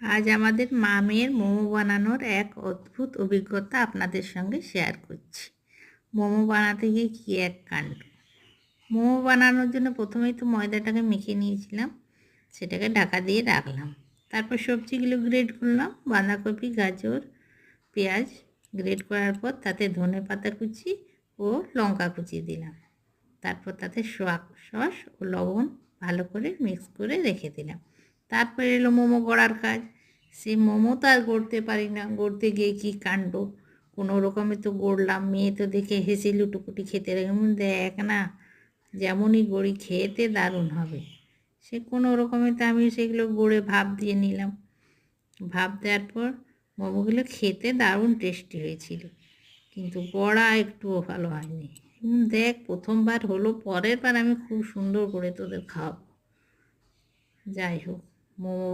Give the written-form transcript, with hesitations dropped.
আজ আমাদের মামের মোমো বানানোর এক অদ্ভুত অভিজ্ঞতা আপনাদের সঙ্গে শেয়ার করছি। মোমো বানাতে গিয়ে কী এক কাণ্ড! মোমো বানানোর জন্য প্রথমেই তো ময়দাটাকে মেখে নিয়েছিলাম, সেটাকে ঢাকা দিয়ে রাখলাম। তারপর সবজিগুলো গ্রেট করলাম, বাঁধাকপি, গাজর, পেঁয়াজ গ্রেট করার পর তাতে ধনেপাতা কুচি ও লঙ্কা কুচি দিলাম। তারপর তাতে সোয়া সস ও লবণ ভালো করে মিক্স করে রেখে দিলাম। তারপর এলো মোমো গড়ার কাজ। সেই মোমো তো আর গড়তে পারি না, গড়তে গিয়ে কী কাণ্ড! কোনো রকমে তো গড়লাম, মেয়ে তো দেখে হেসে লুটোপুটি খেতে লাগলাম, দেখ না যেমনই গড়ি খেতে দারুণ হবে। সে কোনো রকমেতে আমি সেগুলো গড়ে ভাপ দিয়ে নিলাম। ভাপ দেওয়ার পর মোমোগুলো খেতে দারুণ টেস্টি হয়েছিল, কিন্তু গড়া একটুও ভালো হয়নি। দেখ প্রথমবার হলো, পরের বার আমি খুব সুন্দর করে তোদের খাওয়াবো। যাই হোক, মোমো